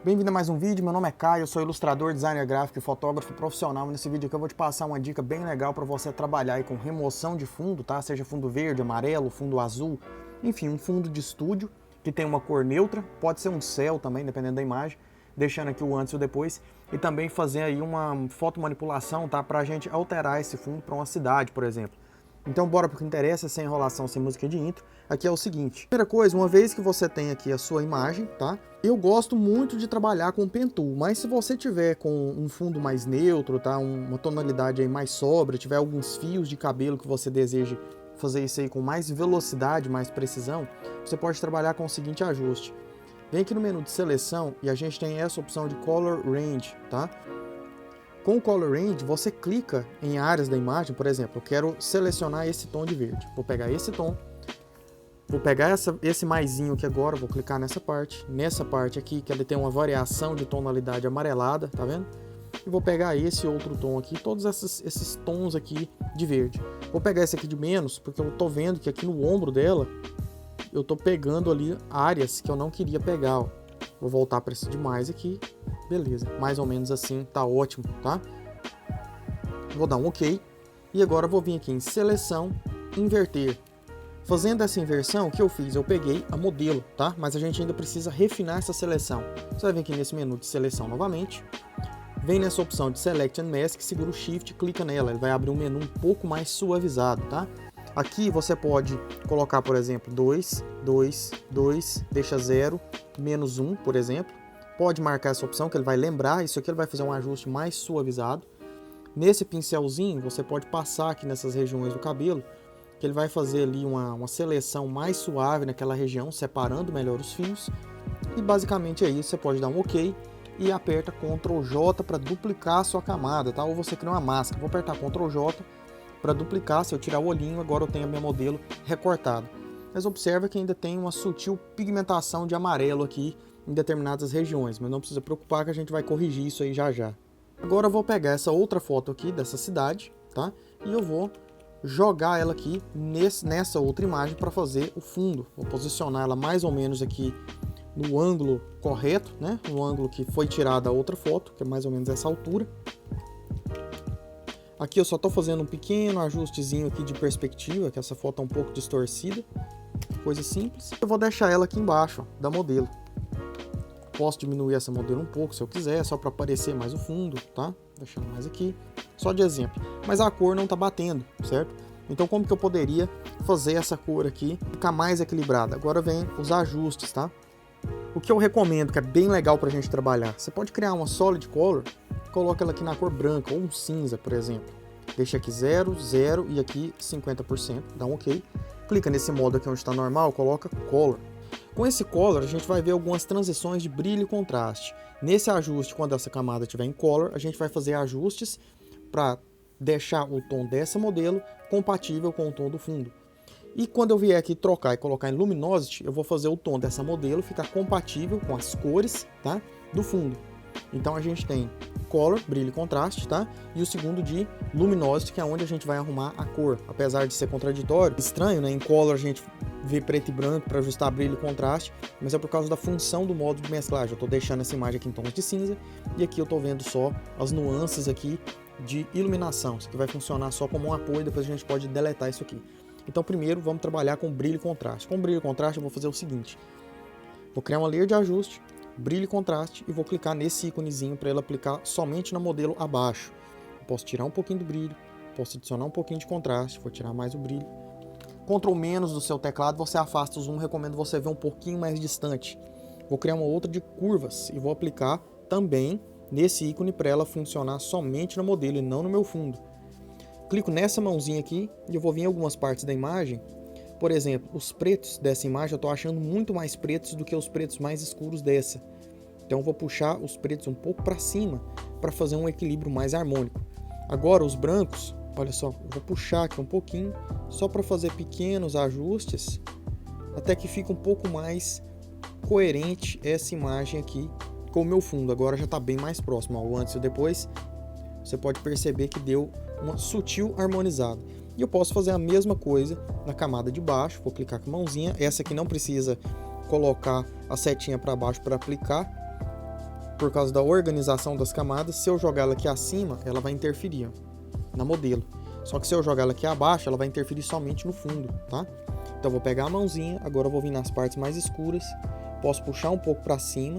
Bem-vindo a mais um vídeo, meu nome é Caio, eu sou ilustrador, designer gráfico e fotógrafo profissional. Nesse vídeo aqui eu vou te passar uma dica bem legal para você trabalhar aí com remoção de fundo, tá? Seja fundo verde, amarelo, fundo azul, enfim, um fundo de estúdio que tem uma cor neutra, pode ser um céu também, dependendo da imagem, deixando aqui o antes e o depois, e também fazer aí uma fotomanipulação, tá? Pra gente alterar esse fundo para uma cidade, por exemplo. Então bora pro que interessa, sem enrolação, sem música de intro. Aqui é o seguinte, primeira coisa, uma vez que você tem aqui a sua imagem, tá? Eu gosto muito de trabalhar com Pen Tool, mas se você tiver com um fundo mais neutro, tá? Uma tonalidade aí mais sóbria, tiver alguns fios de cabelo que você deseje fazer isso aí com mais velocidade, mais precisão, você pode trabalhar com o seguinte ajuste. Vem aqui no menu de seleção e a gente tem essa opção de Color Range, tá? Com o Color Range, você clica em áreas da imagem, por exemplo, eu quero selecionar esse tom de verde. Vou pegar esse tom, vou pegar esse maisinho aqui agora, vou clicar nessa parte aqui, que ele tem uma variação de tonalidade amarelada, tá vendo? E vou pegar esse outro tom aqui, todos esses tons aqui de verde. Vou pegar esse aqui de menos, porque eu tô vendo que aqui no ombro dela, eu tô pegando ali áreas que eu não queria pegar, ó. Vou voltar para esse de mais aqui. Beleza, mais ou menos assim, tá ótimo, tá? Vou dar um OK. E agora eu vou vir aqui em seleção, inverter. Fazendo essa inversão, o que eu fiz? Eu peguei a modelo, tá? Mas a gente ainda precisa refinar essa seleção. Você vai vir aqui nesse menu de seleção novamente. Vem nessa opção de Select and Mask, segura o Shift e clica nela. Ele vai abrir um menu um pouco mais suavizado, tá? Aqui você pode colocar, por exemplo, 2, 2, 2, deixa 0, menos 1, por exemplo. Pode marcar essa opção que ele vai lembrar, isso aqui ele vai fazer um ajuste mais suavizado. Nesse pincelzinho, você pode passar aqui nessas regiões do cabelo, que ele vai fazer ali uma seleção mais suave naquela região, separando melhor os fios. E basicamente é isso, você pode dar um OK e aperta Ctrl J para duplicar a sua camada, tá? Ou você cria uma máscara, vou apertar Ctrl J para duplicar, se eu tirar o olhinho, agora eu tenho a minha modelo recortada. Mas observa que ainda tem uma sutil pigmentação de amarelo aqui em determinadas regiões, mas não precisa preocupar que a gente vai corrigir isso aí já já. Agora eu vou pegar essa outra foto aqui dessa cidade, tá? E eu vou jogar ela aqui nessa outra imagem para fazer o fundo. Vou posicionar ela mais ou menos aqui no ângulo correto, né? No ângulo que foi tirada a outra foto, que é mais ou menos essa altura. Aqui eu só estou fazendo um pequeno ajustezinho aqui de perspectiva, que essa foto é um pouco distorcida. Coisa simples. Eu vou deixar ela aqui embaixo, ó, da modelo. Posso diminuir essa modelo um pouco se eu quiser, só para aparecer mais o fundo, tá? Deixando mais aqui, só de exemplo. Mas a cor não tá batendo, certo? Então como que eu poderia fazer essa cor aqui ficar mais equilibrada? Agora vem os ajustes, tá? O que eu recomendo, que é bem legal pra gente trabalhar, você pode criar uma solid color, coloca ela aqui na cor branca ou um cinza, por exemplo. Deixa aqui 0, 0 e aqui 50%, dá um OK. Clica nesse modo aqui onde está normal, coloca color. Com esse color, a gente vai ver algumas transições de brilho e contraste. Nesse ajuste, quando essa camada estiver em color, a gente vai fazer ajustes para deixar o tom dessa modelo compatível com o tom do fundo. E quando eu vier aqui trocar e colocar em Luminosity, eu vou fazer o tom dessa modelo ficar compatível com as cores, tá, do fundo. Então a gente tem Color, brilho e contraste, tá? E o segundo de Luminosity, que é onde a gente vai arrumar a cor. Apesar de ser contraditório, estranho, né? Em Color a gente vê preto e branco para ajustar brilho e contraste, mas é por causa da função do modo de mesclagem. Eu estou deixando essa imagem aqui em tons de cinza e aqui eu estou vendo só as nuances aqui de iluminação. Isso aqui vai funcionar só como um apoio, depois a gente pode deletar isso aqui. Então primeiro vamos trabalhar com brilho e contraste. Com brilho e contraste eu vou fazer o seguinte. Vou criar uma layer de ajuste, brilho e contraste, e vou clicar nesse íconezinho para ele aplicar somente no modelo abaixo. Eu posso tirar um pouquinho do brilho, posso adicionar um pouquinho de contraste, vou tirar mais o brilho. Ctrl menos do seu teclado, você afasta o zoom, recomendo você ver um pouquinho mais distante. Vou criar uma outra de curvas e vou aplicar também nesse ícone para ela funcionar somente no modelo e não no meu fundo. Clico nessa mãozinha aqui e eu vou vir em algumas partes da imagem. Por exemplo, os pretos dessa imagem eu estou achando muito mais pretos do que os pretos mais escuros dessa. Então eu vou puxar os pretos um pouco para cima para fazer um equilíbrio mais harmônico. Agora os brancos, olha só, eu vou puxar aqui um pouquinho só para fazer pequenos ajustes até que fique um pouco mais coerente essa imagem aqui com o meu fundo. Agora já está bem mais próximo, ó, o antes e o depois. Você pode perceber que deu uma sutil harmonizada. E eu posso fazer a mesma coisa na camada de baixo. Vou clicar com a mãozinha. Essa aqui não precisa colocar a setinha para baixo para aplicar. por causa da organização das camadas, se eu jogar ela aqui acima, ela vai interferir, ó, na modelo. Só que se eu jogar ela aqui abaixo, ela vai interferir somente no fundo, tá? Então eu vou pegar a mãozinha, agora eu vou vir nas partes mais escuras, posso puxar um pouco para cima,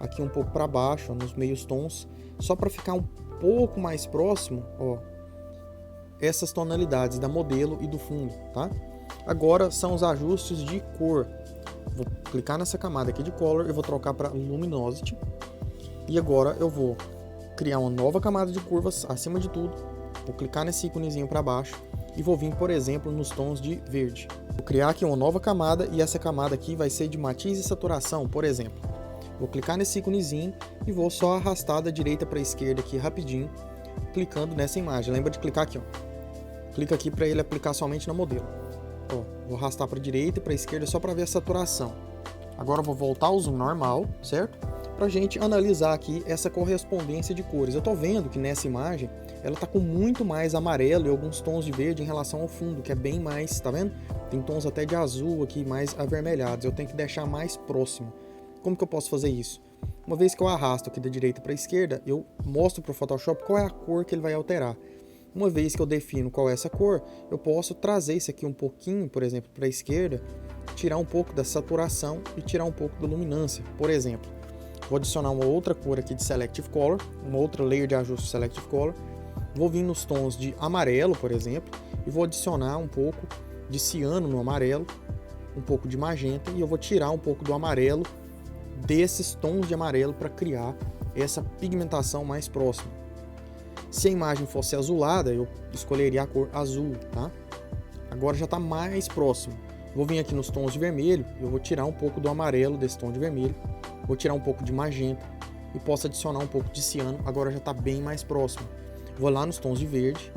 aqui um pouco para baixo, ó, nos meios tons, só para ficar um pouco mais próximo, ó, essas tonalidades da modelo e do fundo, tá? Agora são os ajustes de cor. Vou clicar nessa camada aqui de Color e vou trocar para Luminosity. E agora eu vou criar uma nova camada de curvas acima de tudo. Vou clicar nesse íconezinho para baixo e vou vir, por exemplo, nos tons de verde. Vou criar aqui uma nova camada e essa camada aqui vai ser de matiz e saturação, por exemplo. Vou clicar nesse íconezinho e vou só arrastar da direita para a esquerda aqui rapidinho, clicando nessa imagem. Lembra de clicar aqui, ó. Clica aqui para ele aplicar somente na modelo. Ó, vou arrastar para a direita e para a esquerda só para ver a saturação. Agora eu vou voltar ao zoom normal, certo? Para a gente analisar aqui essa correspondência de cores. Eu estou vendo que nessa imagem ela está com muito mais amarelo e alguns tons de verde em relação ao fundo, que é bem mais, tá vendo? Tem tons até de azul aqui, mais avermelhados. Eu tenho que deixar mais próximo. Como que eu posso fazer isso? Uma vez que eu arrasto aqui da direita para a esquerda, eu mostro para o Photoshop qual é a cor que ele vai alterar. Uma vez que eu defino qual é essa cor, eu posso trazer isso aqui um pouquinho, por exemplo, para a esquerda, tirar um pouco da saturação e tirar um pouco da luminância, por exemplo. Vou adicionar uma outra cor aqui de Selective Color, uma outra layer de ajuste de Selective Color. Vou vir nos tons de amarelo, por exemplo, e vou adicionar um pouco de ciano no amarelo, um pouco de magenta, e eu vou tirar um pouco do amarelo desses tons de amarelo para criar essa pigmentação mais próxima. Se a imagem fosse azulada, eu escolheria a cor azul, tá? Agora já está mais próximo. Vou vir aqui nos tons de vermelho, eu vou tirar um pouco do amarelo desse tom de vermelho, vou tirar um pouco de magenta e posso adicionar um pouco de ciano, agora já está bem mais próximo. Vou lá nos tons de verde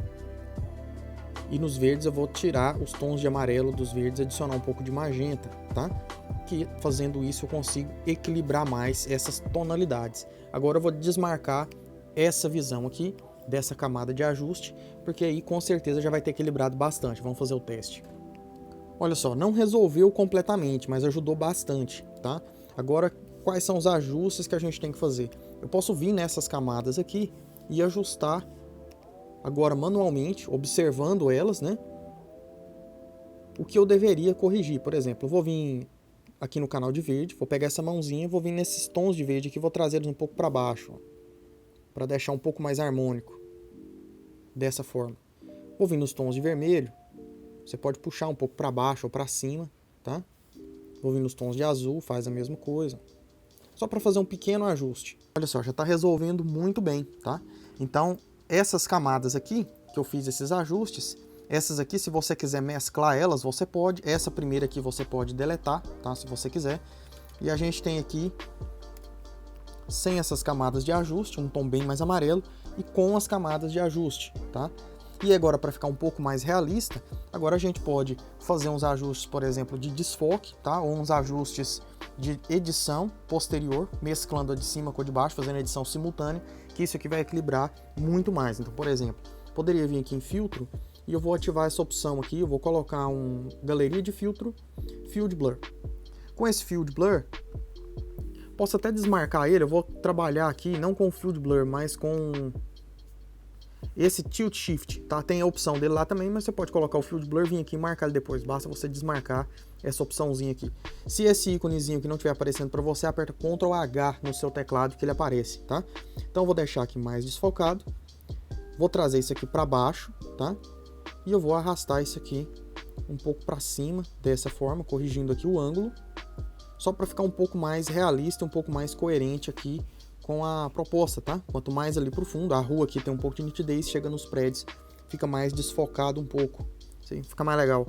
e nos verdes eu vou tirar os tons de amarelo dos verdes e adicionar um pouco de magenta, tá? Que fazendo isso eu consigo equilibrar mais essas tonalidades. Agora eu vou desmarcar essa visão aqui dessa camada de ajuste, porque aí com certeza já vai ter equilibrado bastante. Vamos fazer o teste. Olha só, não resolveu completamente, mas ajudou bastante, tá? Agora, quais são os ajustes que a gente tem que fazer? Eu posso vir nessas camadas aqui e ajustar agora manualmente, observando elas, né? O que eu deveria corrigir. Por exemplo, eu vou vir aqui no canal de verde, vou pegar essa mãozinha, vou vir nesses tons de verde aqui, vou trazer eles um pouco para baixo, para deixar um pouco mais harmônico. Dessa forma. Vou vir nos tons de vermelho. Você pode puxar um pouco para baixo ou para cima, tá? Vou vir nos tons de azul, faz a mesma coisa. Só para fazer um pequeno ajuste. Olha só, já está resolvendo muito bem, tá? Então, essas camadas aqui, que eu fiz esses ajustes, essas aqui, se você quiser mesclar elas, você pode. Essa primeira aqui você pode deletar, tá? Se você quiser. E a gente tem aqui, sem essas camadas de ajuste, um tom bem mais amarelo, e com as camadas de ajuste, tá? E agora, para ficar um pouco mais realista, agora a gente pode fazer uns ajustes, por exemplo, de desfoque, tá? Ou uns ajustes de edição posterior, mesclando a de cima com a de baixo, fazendo a edição simultânea, que isso aqui vai equilibrar muito mais. Então, por exemplo, poderia vir aqui em filtro e eu vou ativar essa opção aqui, eu vou colocar galeria de filtro, Field Blur. Com esse Field Blur, posso até desmarcar ele, eu vou trabalhar aqui não com o Field Blur, mas com esse Tilt Shift, tá? Tem a opção dele lá também, mas você pode colocar o Field Blur, vir aqui e marcar ele depois, basta você desmarcar essa opçãozinha aqui. Se esse íconezinho que não estiver aparecendo para você, aperta Ctrl H no seu teclado que ele aparece, tá? Então eu vou deixar aqui mais desfocado, vou trazer isso aqui para baixo, tá? E eu vou arrastar isso aqui um pouco para cima, dessa forma, corrigindo aqui o ângulo, só para ficar um pouco mais realista, um pouco mais coerente aqui com a proposta, tá? Quanto mais ali pro fundo, a rua aqui tem um pouco de nitidez, chega nos prédios, fica mais desfocado um pouco, assim, fica mais legal.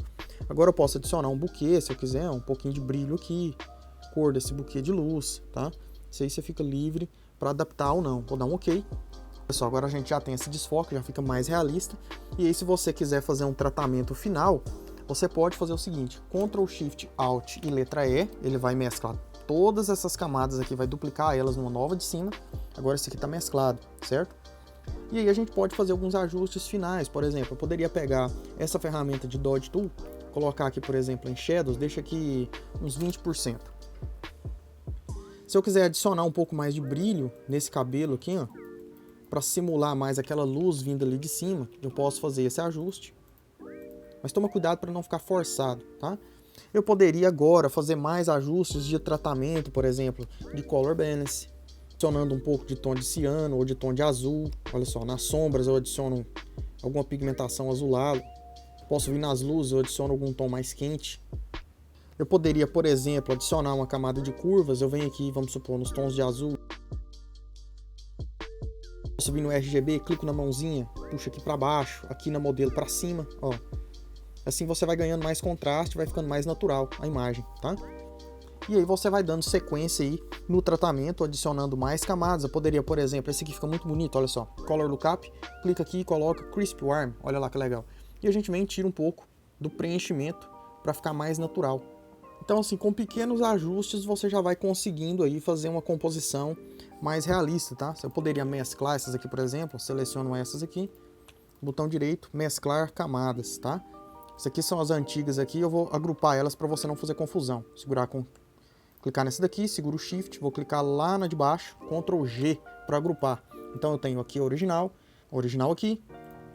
Agora eu posso adicionar um buquê, se eu quiser, um pouquinho de brilho aqui, cor desse buquê de luz, tá? Isso aí você fica livre para adaptar ou não. Vou dar um OK. Pessoal, agora a gente já tem esse desfoque, já fica mais realista. E aí, se você quiser fazer um tratamento final, você pode fazer o seguinte: Ctrl Shift Alt e letra E, ele vai mesclar todas essas camadas aqui, vai duplicar elas numa nova de cima. Agora esse aqui está mesclado, certo? E aí a gente pode fazer alguns ajustes finais. Por exemplo, eu poderia pegar essa ferramenta de Dodge Tool, colocar aqui, por exemplo, em Shadows, deixa aqui uns 20%. Se eu quiser adicionar um pouco mais de brilho nesse cabelo aqui, ó, para simular mais aquela luz vindo ali de cima, eu posso fazer esse ajuste. Mas toma cuidado para não ficar forçado, tá? Eu poderia agora fazer mais ajustes de tratamento, por exemplo, de color balance, adicionando um pouco de tom de ciano ou de tom de azul. Olha só, nas sombras eu adiciono alguma pigmentação azulada. Posso vir nas luzes, eu adiciono algum tom mais quente. Eu poderia, por exemplo, adicionar uma camada de curvas. Eu venho aqui, vamos supor, nos tons de azul. Posso vir no RGB, clico na mãozinha, puxo aqui para baixo, aqui na modelo para cima, ó. Assim você vai ganhando mais contraste, vai ficando mais natural a imagem, tá? E aí você vai dando sequência aí no tratamento, adicionando mais camadas. Eu poderia, por exemplo, esse aqui fica muito bonito, olha só. Color Lookup, clica aqui e coloca Crisp Warm, olha lá que legal. E a gente vem e tira um pouco do preenchimento para ficar mais natural. Então assim, com pequenos ajustes você já vai conseguindo aí fazer uma composição mais realista, tá? Eu poderia mesclar essas aqui, por exemplo, seleciono essas aqui, botão direito, mesclar camadas, tá? Essas aqui são as antigas aqui, eu vou agrupar elas para você não fazer confusão. Clicar nessa daqui, seguro o Shift, vou clicar lá na de baixo, Ctrl G para agrupar. Então eu tenho aqui a original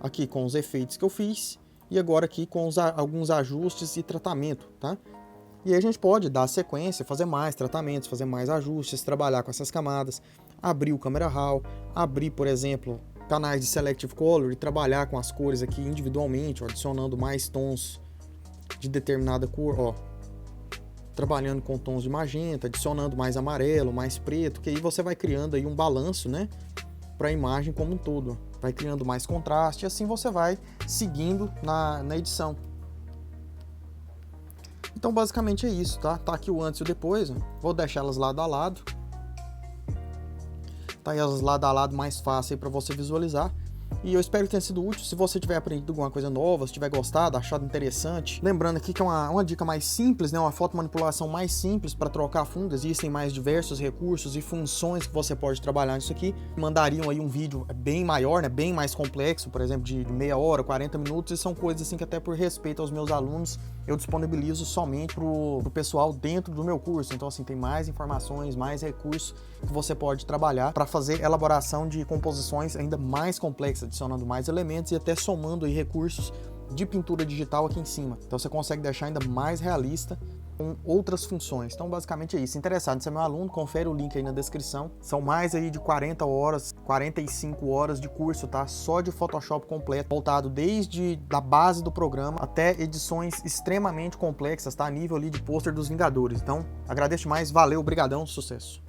aqui com os efeitos que eu fiz e agora aqui com alguns ajustes e tratamento, tá? E aí a gente pode dar sequência, fazer mais tratamentos, fazer mais ajustes, trabalhar com essas camadas, abrir o Camera Raw, abrir, por exemplo, canais de Selective Color e trabalhar com as cores aqui individualmente, ó, adicionando mais tons de determinada cor, ó, trabalhando com tons de magenta, adicionando mais amarelo, mais preto, que aí você vai criando aí um balanço, né, para a imagem como um todo, ó. Vai criando mais contraste e assim você vai seguindo na edição. Então basicamente é isso, tá? Tá aqui o antes e o depois, ó. Vou deixar elas lado a lado. Tá aí elas lado a lado mais fácil para você visualizar. E eu espero que tenha sido útil. Se você tiver aprendido alguma coisa nova, se tiver gostado, achado interessante. Lembrando aqui que é uma dica mais simples, né? Uma fotomanipulação mais simples para trocar fundo. Existem mais diversos recursos e funções que você pode trabalhar nisso aqui. Mandariam aí um vídeo bem maior, né? Bem mais complexo, por exemplo, de meia hora, 40 minutos. E são coisas assim que até por respeito aos meus alunos, eu disponibilizo somente pro pessoal dentro do meu curso. Então assim, tem mais informações, mais recursos que você pode trabalhar para fazer elaboração de composições ainda mais complexas, adicionando mais elementos e até somando aí recursos de pintura digital aqui em cima. Então você consegue deixar ainda mais realista com outras funções. Então basicamente é isso. Interessado em ser meu aluno, confere o link aí na descrição. São mais aí de 40 horas, 45 horas de curso, tá? Só de Photoshop completo, voltado desde a base do programa até edições extremamente complexas, tá? A nível ali de pôster dos Vingadores. Então agradeço demais, valeu, brigadão, sucesso!